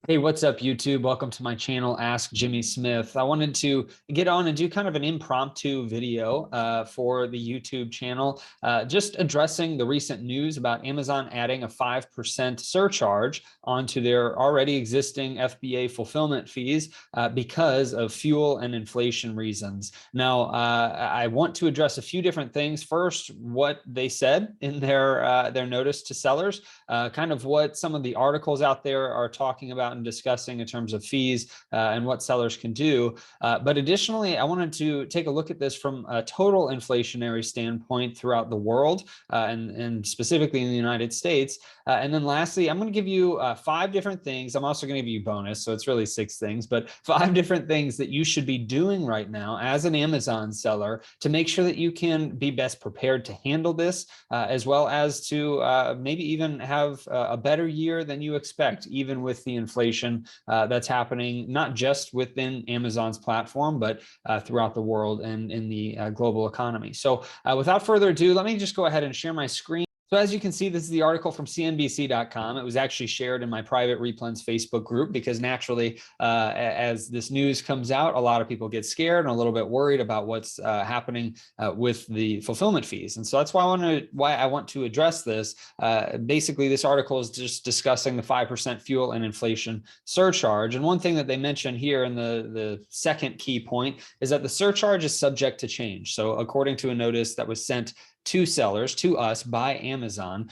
Hey, what's up, YouTube? Welcome to my channel, Ask Jimmy Smith. I wanted to get on and do kind of an impromptu video for the YouTube channel, just addressing the recent news about Amazon adding a 5% surcharge onto their already existing FBA fulfillment fees because of fuel and inflation reasons. Now, I want to address a few different things. First, what they said in their notice to sellers, kind of what some of the articles out there are talking about and discussing in terms of fees and what sellers can do. But additionally, I wanted to take a look at this from a total inflationary standpoint throughout the world and specifically in the United States. And then lastly, I'm going to give you 5 different things. I'm also going to give you bonus, so it's really 6 things, but 5 different things that you should be doing right now as an Amazon seller to make sure that you can be best prepared to handle this, as well as to maybe even have a better year than you expect, even with the inflation that's happening, not just within Amazon's platform, but throughout the world and in the global economy. So without further ado, let me just go ahead and share my screen. So as you can see, this is the article from CNBC.com. It was actually shared in my private Replens Facebook group because naturally, as this news comes out, a lot of people get scared and a little bit worried about what's happening with the fulfillment fees. And so that's why I want to address this. Basically, this article is just discussing the 5% fuel and inflation surcharge. And one thing that they mention here in the second key point is that the surcharge is subject to change. So according to a notice that was sent to sellers, to us by Amazon,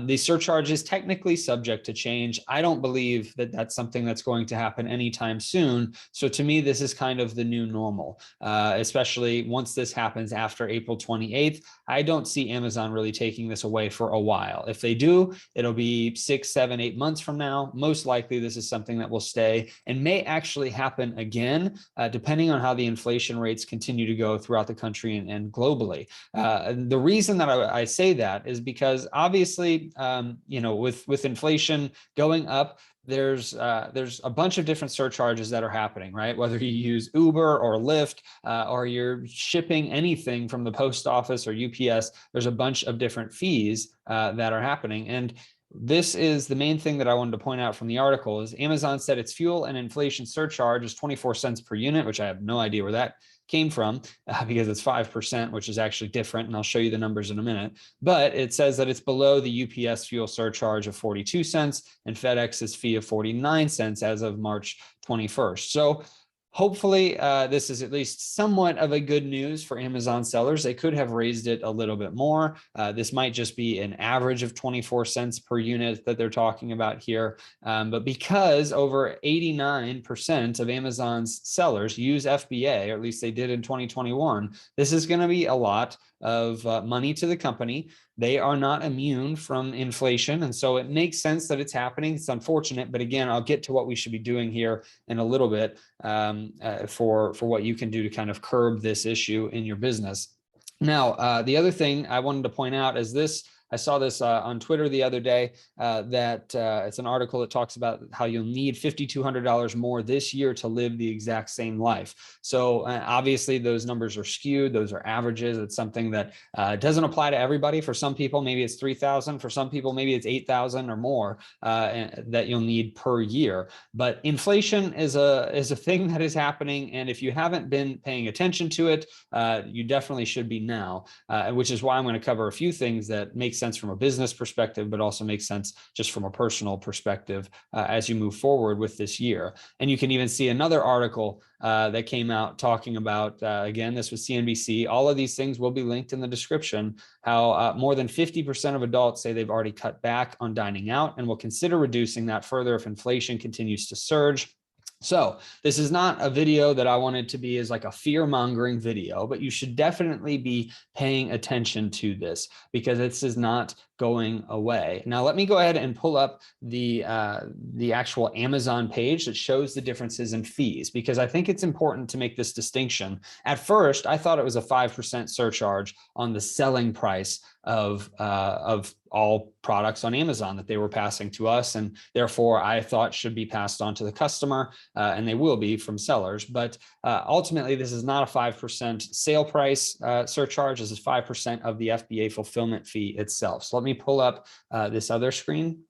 the surcharge is technically subject to change. I don't believe that that's something that's going to happen anytime soon. So to me, this is kind of the new normal, especially once this happens after April 28th. I don't see Amazon really taking this away for a while. If they do, it'll be 6, 7, 8 months from now. Most likely this is something that will stay and may actually happen again, depending on how the inflation rates continue to go throughout the country and globally. The reason that I say that is because obviously, with inflation going up, there's a bunch of different surcharges that are happening, right? Whether you use Uber or Lyft or you're shipping anything from the post office or UPS, there's a bunch of different fees that are happening. And this is the main thing that I wanted to point out from the article is Amazon said its fuel and inflation surcharge is 24 cents per unit, which I have no idea where that came from because it's 5%, which is actually different. And I'll show you the numbers in a minute. But it says that it's below the UPS fuel surcharge of 42 cents and FedEx's fee of 49 cents as of March 21st. So hopefully, this is at least somewhat of a good news for Amazon sellers. They could have raised it a little bit more. This might just be an average of 24 cents per unit that they're talking about here. But because over 89% of Amazon's sellers use FBA, or at least they did in 2021, this is going to be a lot of money to the company. They are not immune from inflation. And so it makes sense that it's happening. It's unfortunate. But again, I'll get to what we should be doing here in a little bit for what you can do to kind of curb this issue in your business. Now, the other thing I wanted to point out is this. I saw this on Twitter the other day that it's an article that talks about how you'll need $5,200 more this year to live the exact same life. So obviously those numbers are skewed. Those are averages. It's something that doesn't apply to everybody. For some people, maybe it's 3,000. For some people, maybe it's 8,000 or more that you'll need per year. But inflation is a thing that is happening. And if you haven't been paying attention to it, you definitely should be now, which is why I'm going to cover a few things that make sense from a business perspective, but also makes sense just from a personal perspective as you move forward with this year. And you can even see another article that came out talking about, again, this was CNBC. All of these things will be linked in the description, how more than 50% of adults say they've already cut back on dining out and will consider reducing that further if inflation continues to surge. So this is not a video that I wanted to be as like a fear-mongering video, but you should definitely be paying attention to this because this is not going away. Now, let me go ahead and pull up the actual Amazon page that shows the differences in fees, because I think it's important to make this distinction. At first, I thought it was a 5% surcharge on the selling price of all products on Amazon that they were passing to us, and therefore I thought should be passed on to the customer, and they will be from sellers. But ultimately, this is not a 5% sale price surcharge. This is 5% of the FBA fulfillment fee itself. So let me pull up this other screen.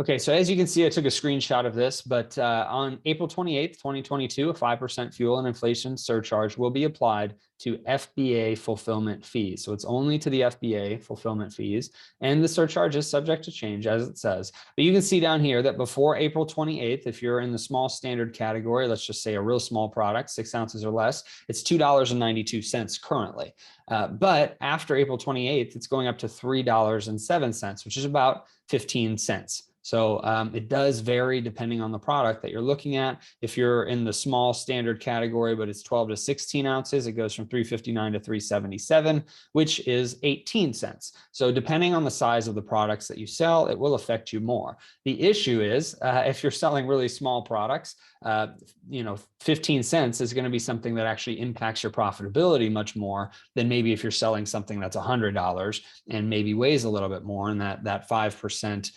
Okay, so as you can see, I took a screenshot of this, but on April 28th, 2022, a 5% fuel and inflation surcharge will be applied to FBA fulfillment fees. So it's only to the FBA fulfillment fees, and the surcharge is subject to change, as it says. But you can see down here that before April 28th, if you're in the small standard category, let's just say a real small product, 6 ounces or less, it's $2.92 currently. But after April 28th, it's going up to $3.07, which is about 15 cents. So it does vary depending on the product that you're looking at. If you're in the small standard category, but it's 12 to 16 ounces, it goes from $3.59 to $3.77, which is 18 cents. So depending on the size of the products that you sell, it will affect you more. The issue is if you're selling really small products, 15 cents is going to be something that actually impacts your profitability much more than maybe if you're selling something that's $100 and maybe weighs a little bit more, and that 5%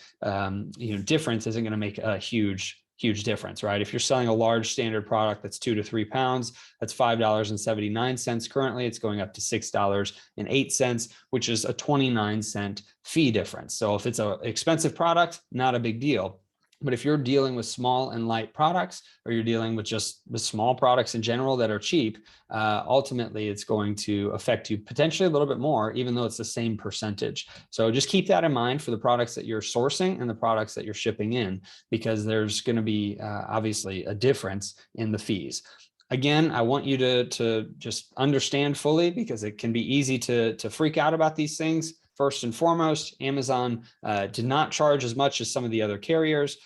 difference isn't going to make a huge difference, right? If you're selling a large standard product that's 2 to 3 pounds, that's $5.79 currently. It's going up to $6.08, which is a 29-cent fee difference. So if it's an expensive product, not a big deal. But if you're dealing with small and light products, or you're dealing with just the small products in general that are cheap, ultimately it's going to affect you potentially a little bit more, even though it's the same percentage. So just keep that in mind for the products that you're sourcing and the products that you're shipping in, because there's going to be obviously a difference in the fees. Again, I want you to just understand fully, because it can be easy to freak out about these things. First and foremost, Amazon did not charge as much as some of the other carriers.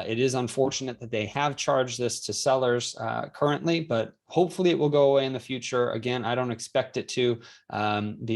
It is unfortunate that they have charged this to sellers currently, but hopefully it will go away in the future. Again, I don't expect it to,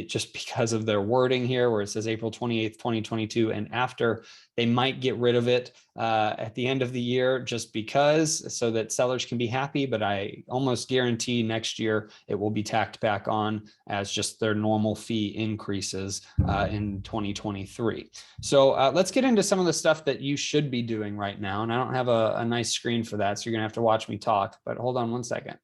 just because of their wording here where it says April 28th, 2022, and after. They might get rid of it at the end of the year just because, so that sellers can be happy, but I almost guarantee next year it will be tacked back on as just their normal fee increases in 2023. So let's get into some of the stuff that you should be doing right now. And I don't have a nice screen for that, so you're gonna have to watch me talk, but hold on one second.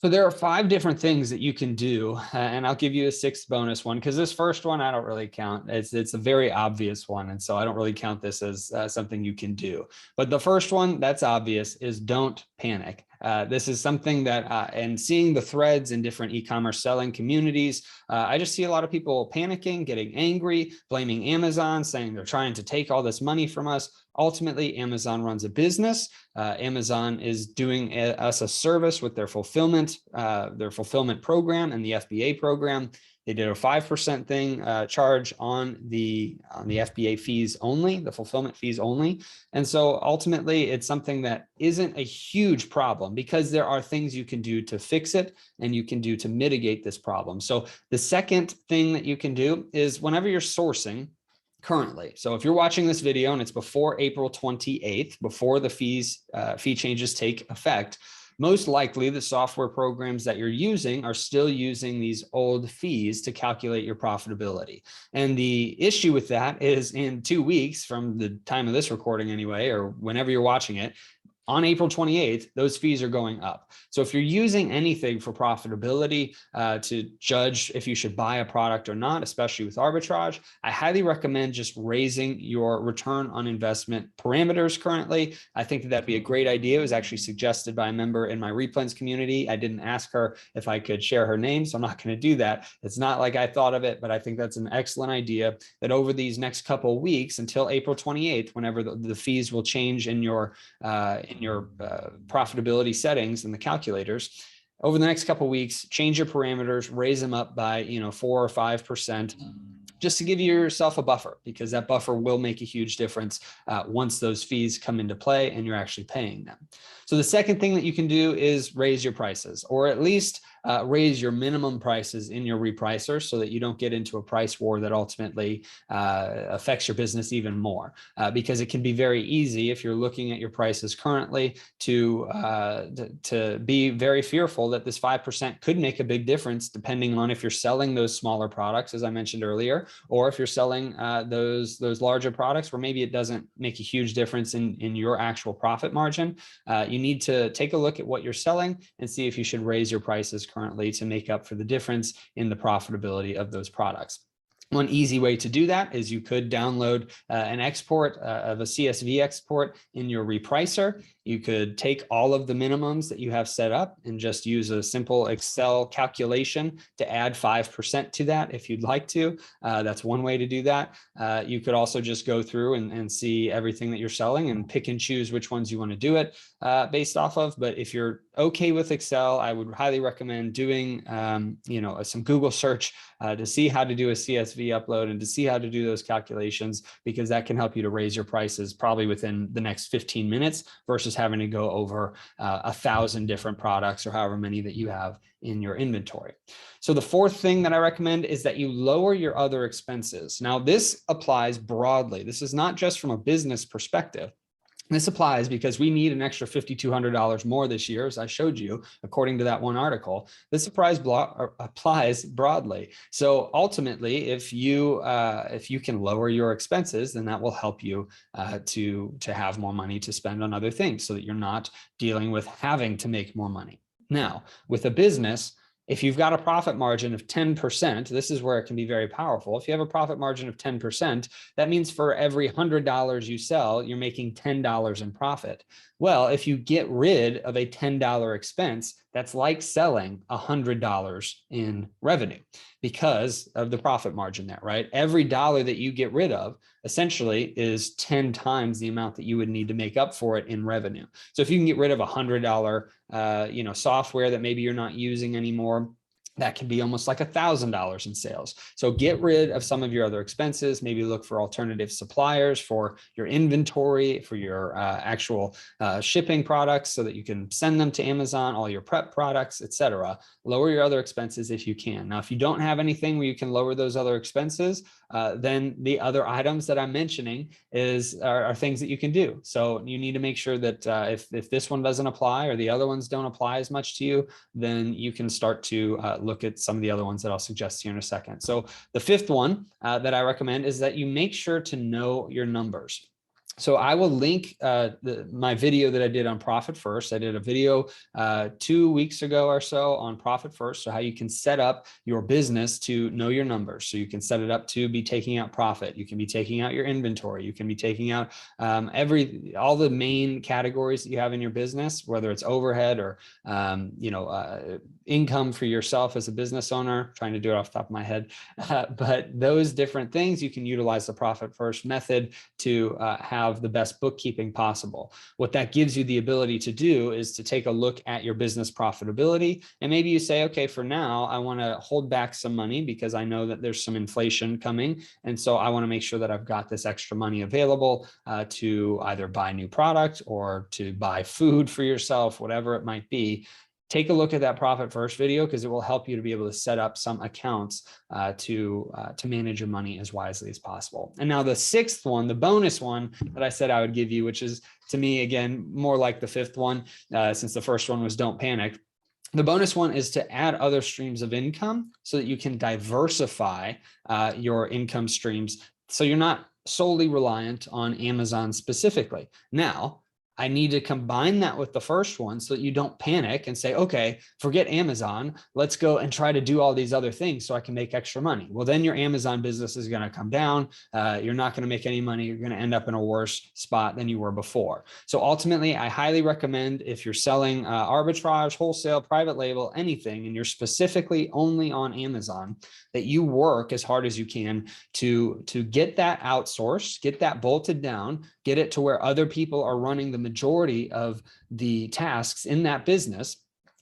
So there are 5 different things that you can do, and I'll give you a 6th bonus one, because this first one I don't really count. It's a very obvious one, and so I don't really count this as something you can do. But the first one that's obvious is don't panic. This is something that, and seeing the threads in different e-commerce selling communities, I just see a lot of people panicking, getting angry, blaming Amazon, saying they're trying to take all this money from us. Ultimately, Amazon runs a business. Amazon is doing us a service with their fulfillment program and the FBA program. They did a 5% charge on the FBA fees only, the fulfillment fees only. And so ultimately it's something that isn't a huge problem, because there are things you can do to fix it and you can do to mitigate this problem. So the second thing that you can do is, whenever you're sourcing currently, so if you're watching this video and it's before April 28th, before the fee changes take effect, most likely the software programs that you're using are still using these old fees to calculate your profitability. And the issue with that is, in 2 weeks from the time of this recording anyway, or whenever you're watching it, on April 28th, those fees are going up. So if you're using anything for profitability to judge if you should buy a product or not, especially with arbitrage, I highly recommend just raising your return on investment parameters currently. I think that'd be a great idea. It was actually suggested by a member in my replens community. I didn't ask her if I could share her name, so I'm not going to do that. It's not like I thought of it, but I think that's an excellent idea, that over these next couple of weeks until April 28th, whenever the fees will change in your profitability settings and the calculators, over the next couple of weeks, change your parameters, raise them up by 4 or 5%, just to give yourself a buffer, because that buffer will make a huge difference once those fees come into play and you're actually paying them. So the second thing that you can do is raise your prices, or at least raise your minimum prices in your repricer, so that you don't get into a price war that ultimately affects your business even more. Because it can be very easy, if you're looking at your prices currently, to be very fearful that this 5% could make a big difference, depending on if you're selling those smaller products, as I mentioned earlier, or if you're selling those larger products where maybe it doesn't make a huge difference in your actual profit margin. You need to take a look at what you're selling and see if you should raise your prices currently to make up for the difference in the profitability of those products. One easy way to do that is you could download an export of a CSV export in your repricer. You could take all of the minimums that you have set up and just use a simple Excel calculation to add 5% to that if you'd like to. That's one way to do that. You could also just go through and see everything that you're selling and pick and choose which ones you want to do it based off of. But if you're okay with Excel, I would highly recommend doing some Google search to see how to do a CSV upload and to see how to do those calculations, because that can help you to raise your prices probably within the next 15 minutes versus having to go over 1,000 different products or however many that you have in your inventory. So the fourth thing that I recommend is that you lower your other expenses. Now, this applies broadly. This is not just from a business perspective. This applies because we need an extra $5,200 more this year, as I showed you, according to that one article. This applies broadly. So ultimately, if you can lower your expenses, then that will help you to have more money to spend on other things, so that you're not dealing with having to make more money. Now, with a business, if you've got a profit margin of 10%, this is where it can be very powerful. If you have a profit margin of 10%, that means for every $100 you sell, you're making $10 in profit. Well, if you get rid of a $10 expense, that's like selling $100 in revenue because of the profit margin there, right? Every dollar that you get rid of essentially is 10 times the amount that you would need to make up for it in revenue. So if you can get rid of $100, software that maybe you're not using anymore, that can be almost like $1,000 in sales. So get rid of some of your other expenses, maybe look for alternative suppliers for your inventory, for your actual shipping products so that you can send them to Amazon, all your prep products, etc. Lower your other expenses if you can. Now, if you don't have anything where you can lower those other expenses, then the other items that I'm mentioning are things that you can do. So you need to make sure that if this one doesn't apply or the other ones don't apply as much to you, then you can start to look at some of the other ones that I'll suggest to you in a second. So the fifth one that I recommend is that you make sure to know your numbers. So I will link my video that I did on Profit First. I did a video 2 weeks ago or so on Profit First. So how you can set up your business to know your numbers. So you can set it up to be taking out profit. You can be taking out your inventory. You can be taking out all the main categories that you have in your business, whether it's overhead or income for yourself as a business owner. Trying to do it off the top of my head, but those different things you can utilize the Profit First method to have the best bookkeeping possible. What that gives you the ability to do is to take a look at your business profitability. And maybe you say, okay, for now, I want to hold back some money because I know that there's some inflation coming. And so I want to make sure that I've got this extra money available to either buy new product or to buy food for yourself, whatever it might be. Take a look at that Profit First video because it will help you to be able to set up some accounts to manage your money as wisely as possible. And now the sixth one, the bonus one that I said I would give you, which is to me, again, more like the fifth one, since the first one was don't panic. The bonus one is to add other streams of income so that you can diversify your income streams so you're not solely reliant on Amazon specifically. Now, I need to combine that with the first one so that you don't panic and say, okay, forget Amazon. Let's go and try to do all these other things so I can make extra money. Well, then your Amazon business is going to come down. You're not going to make any money. You're going to end up in a worse spot than you were before. So ultimately, I highly recommend if you're selling arbitrage, wholesale, private label, anything, and you're specifically only on Amazon, that you work as hard as you can to get that outsourced, get that bolted down, get it to where other people are running the majority of the tasks in that business.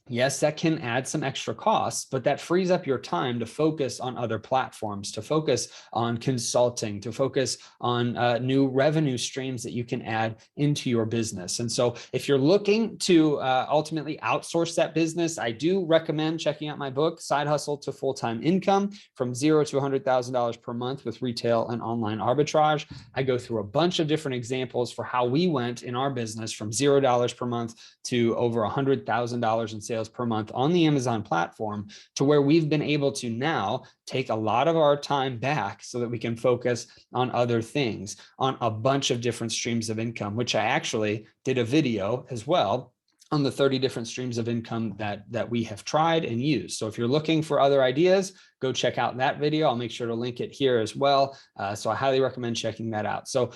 Yes, that can add some extra costs, but that frees up your time to focus on other platforms, to focus on consulting, to focus on new revenue streams that you can add into your business. And so if you're looking to ultimately outsource that business, I do recommend checking out my book, Side Hustle to Full-Time Income, from $0 to $100,000 per month with retail and online arbitrage. I go through a bunch of different examples for how we went in our business from $0 per month to over $100,000 in sales per month on the Amazon platform, to where we've been able to now take a lot of our time back so that we can focus on other things, on a bunch of different streams of income, which I actually did a video as well on the 30 different streams of income that we have tried and used. So if you're looking for other ideas, go check out that video. I'll make sure to link it here as well. So I highly recommend checking that out. So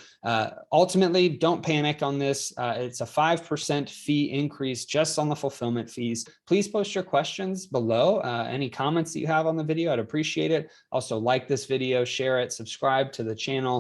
ultimately, don't panic on this. It's a 5% fee increase just on the fulfillment fees. Please post your questions below. Any comments that you have on the video, I'd appreciate it. Also, like this video, share it, subscribe to the channel.